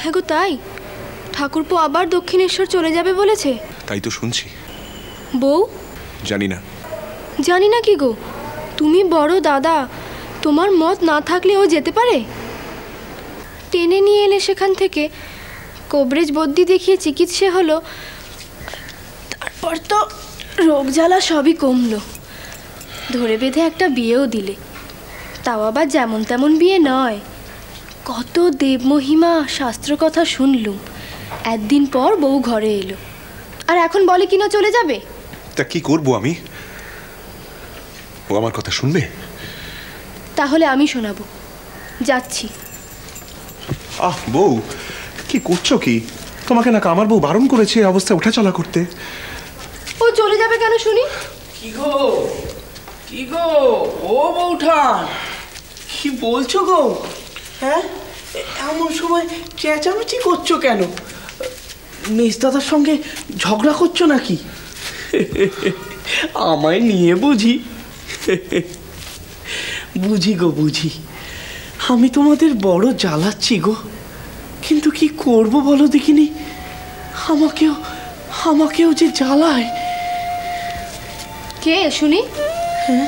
হ্যাঁ গো তাই, ঠাকুরপো আবার দক্ষিণেশ্বর চলে যাবে বলেছে। তাই তো শুনছি। বউ? জানি না। জানি না কি গো, তুমি বড় দাদা, তোমার মত না থাকলে ও যেতে পারে? টেনে নিয়ে এলে সেখান থেকে, কবরেজ বদ্যি দেখিয়ে চিকিৎসা হলো, তারপর তো রোগ জ্বালা সবই কমলো। ধরে বেঁধে একটা বিয়েও দিলে, তাও আবার যেমন তেমন বিয়ে নয়। কত দেবমহিমা শাস্ত্র কথা শুনলুম, একদিন পর বউ ঘরে এলো, আর এখন বলে কিনা চলে যাবে। তা কি করবো আমি? ও আমার কথা শুনবে? তাহলে আমি শোনাবো, যাচ্ছি। বউ, কি করছো কি? তোমাকে না আমার বউ বারণ করেছে এই অবস্থায় ওঠা চলা করতে। ও চলে যাবে কেন শুনি? কি গো, কি গো, ও বউঠান, কি বলছো গো? হ্যাঁ, এমন সময় চেঁচামেচি করছো কেন? মেজদাদার সঙ্গে ঝগড়া করছো নাকি? আমায় নিয়ে বুঝি? বুঝি গো বুঝি, আমি তোমাদের বড় জ্বালাচ্ছি গো, কিন্তু কি করব বলো দেখিনি, আমাকেও যে জ্বালায়। কে শুনি? হ্যাঁ,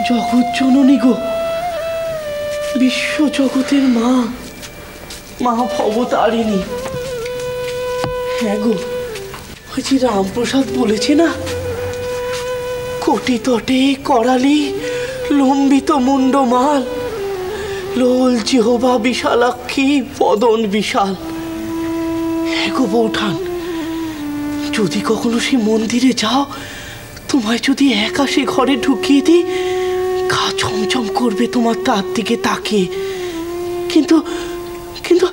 জগৎ জননী গো, বিশ্ব জগতের মা, মা ভবতারিণী। হ্যাঁ গো, ওই যে রামপ্রসাদ বলেছে না, কোটি তটে করালি লম্বিত মুন্ডমাল, লোল জিহ্বা বিশালাক্ষী বদন বিশাল। হ্যাঁ গো বউঠান, যদি কখনো সে মন্দিরে যাও, তোমায় যদি একা সে ঘরে ঢুকিয়ে দিই, গা ছমছম করবে তোমার তার দিকে তাকিয়ে। কিন্তু কিন্তু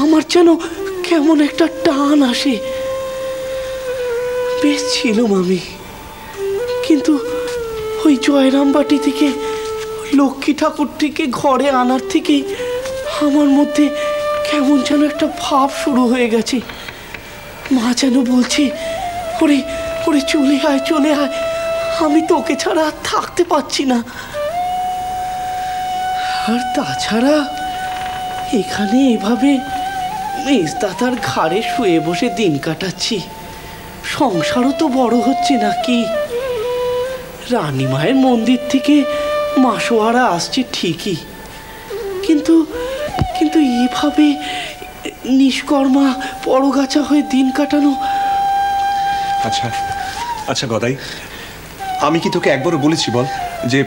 আমার যেন কেমন একটা টান আসে। বেশ ছিলাম আমি, কিন্তু ওই জয়রামবাটি থেকে লক্ষ্মী ঠাকুরটিকে ঘরে আনার থেকে আমার মধ্যে কেমন যেন একটা ভাব শুরু হয়ে গেছে। মা যেন বলছে, ওরে ওরে চলে আয় চলে আয়, আমি তোকে ছাড়া আর থাকতে পারছি না। আর তাছাড়া এখানে এভাবে মেজদাদার ঘাড়ে শুয়ে বসে দিন কাটাচ্ছি, সংসারও তো বড় হচ্ছে নাকি। রানীমায়ের মন্দির থেকে মাসোয়ারা আসছে ঠিকই, কিন্তু কিন্তু এইভাবে নিষ্কর্মা পরগাছা হয়ে দিন কাটানো। আচ্ছা আচ্ছা গদাই, আমি কি তোকে একবারও বলেছি বল যে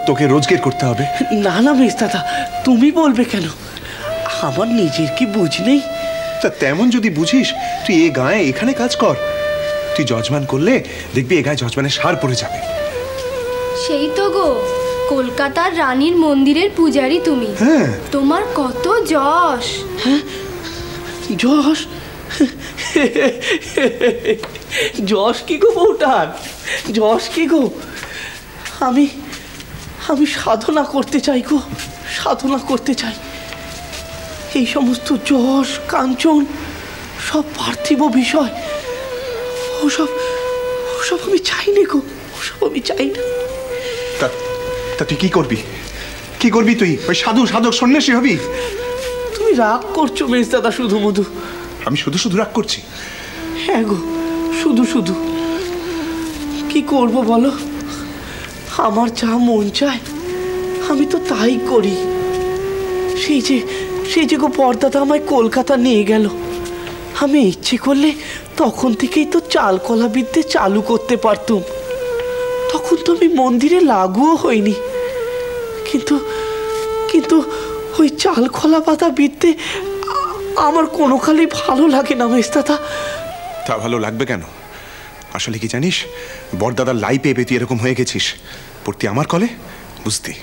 তোকে রোজগার করতে হবে? না না মেজদাদা, তুমি বলবে কেন? আমার নিজের কি বুঝ নেই? তা তেমন যদি বুঝিস, তুই এ গায়ে এখানে কাজ কর। তুই যজমান করলে দেখবি এ গায়ে যজমানের সার পড়ে যাবে। সেই তো গো, কলকাতার রানীর মন্দিরের পূজারি তুমি। হ্যাঁ, তোমার কত যশ। হ্যাঁ, যশ? যশ কি গো বউটার, যশ কি গো? আমি সাধনা করতে চাই গো, সাধনা করতে চাই। এই সমস্ত যশ কাঞ্চন সব পার্থিব বিষয়, ওসব আমি চাই না গো, ওসব আমি চাই না। তা তুই কি করবি? কি করবি তুই? ওই সাধু সাধক সন্ন্যাসী হবি? তুমি রাগ করছো মেজদাদা শুধু মধু? আমি শুধু শুধু রাগ করছি? হ্যাঁ গো, শুধু শুধু। কি করব বলো, আমার যা মন চায় আমি তো তাই করি। সেই যে গো পর্দাদা আমায় কলকাতা নিয়ে গেল, আমি ইচ্ছে করলে তখন থেকেই তো চাল কলা বিদ্যে চালু করতে পারতুম। তখন তো আমি মন্দিরে লাগুও হইনি, কিন্তু ওই চাল খোলা পাতা বিদ্যে আমার কোনো কালেই ভালো লাগে না মেজদাদা। তা ভালো লাগবে কেন? আসলে কি জানিস, বড়দাদার লাই পেয়ে তুই এরকম হয়ে গেছিস। পড়তি আমার কলে, বুঝতি?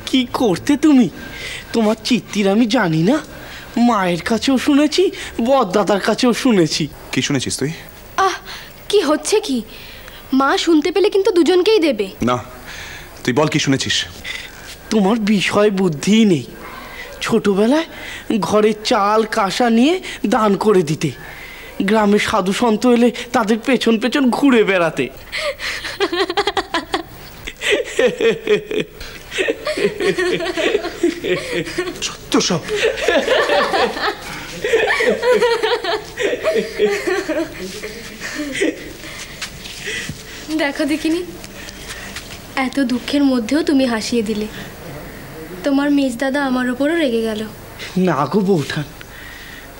কি করতে তুমি? তোমার চিত্তির আমি জানি না, মায়ের কাছেও শুনেছি, বড়দাদার কাছেও শুনেছি। কি শুনেছিস তুই? কি হচ্ছে কি? মা শুনতে পেলে কিন্তু দুজনকেই দেবে। না, তুই বল কি শুনেছিস। তোমার বিষয় বুদ্ধি নেই। ছোটবেলায় ঘরে চাল কাঁসা নিয়ে দান করে দিতে, গ্রামে সাধু সন্ত এলে তাদের পেছন পেছন ঘুরে বেড়াতে। সত্য সব। দেখো দেখিনি, এত দুঃখের মধ্যেও তুমি হাসিয়ে দিলে। তোমার মেজদাদা আমার ওপরও রেগে গেল। না গো বৌঠান,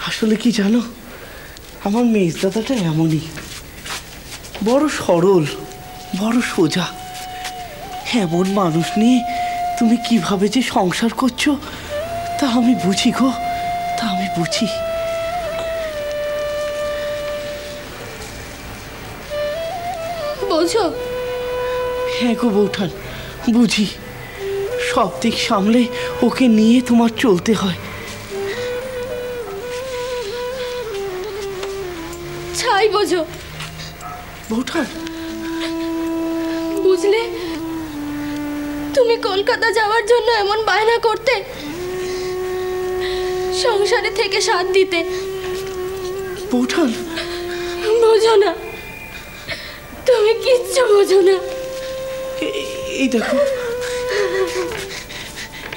আসলে কি জানো, আমার মেজদাদাটা এমনই, বড় সরল, বড় সোজা। এমন মানুষ নিয়ে তুমি কিভাবে যে সংসার করছো তা আমি বুঝি গো, তা আমি বুঝি। বলছো? হ্যাঁ গো বৌঠান, বুঝি। সব দিক সামলে ওকে নিয়ে তোমার চলতে হয়। ছাই বোঝো বৌঠান, বুঝলে, তুমি কলকাতা যাওয়ার জন্য এমন বায়না করতে, সংসারে থেকে সাথ দিতে। বৌঠান, বোঝো না, তুমি কিচ্ছু বোঝো না। এই দেখো,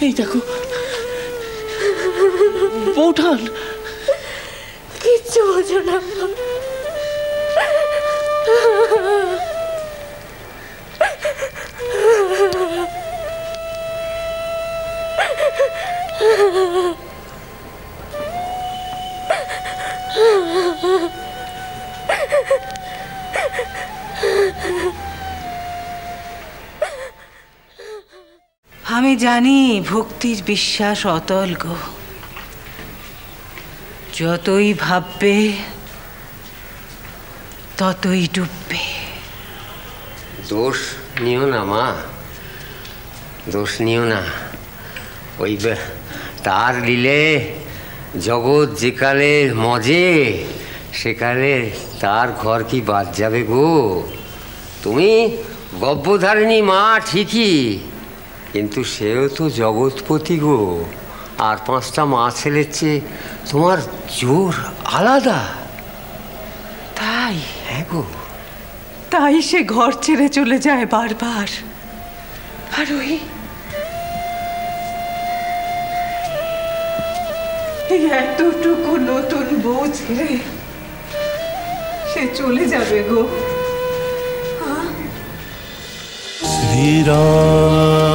এই দেখো বৌঠান, কিচ্ছু বোঝো না। আমি জানি ভক্তির বিশ্বাস অতল গো। যতই ভাববে ততই ডুববে। দোষ নিও না মা, দোষ নিও না। ওই তার লীলে জগৎ যেকালে মজে, সেকালে তার ঘর কি বাদ যাবে গো? তুমি গর্ভধারিণী মা ঠিকই, কিন্তু সেও তো জগৎপতি গো। আর 5টা মা ছেলের চেয়ে তোমার জোর আলাদা। তাই? হ্যাঁ গো। তাই সে ঘর ছেড়ে চলে যায় বারবার। আর ওই এতটুকু নতুন বউ ছেড়ে সে চলে যাবে গো। শ্রীরাম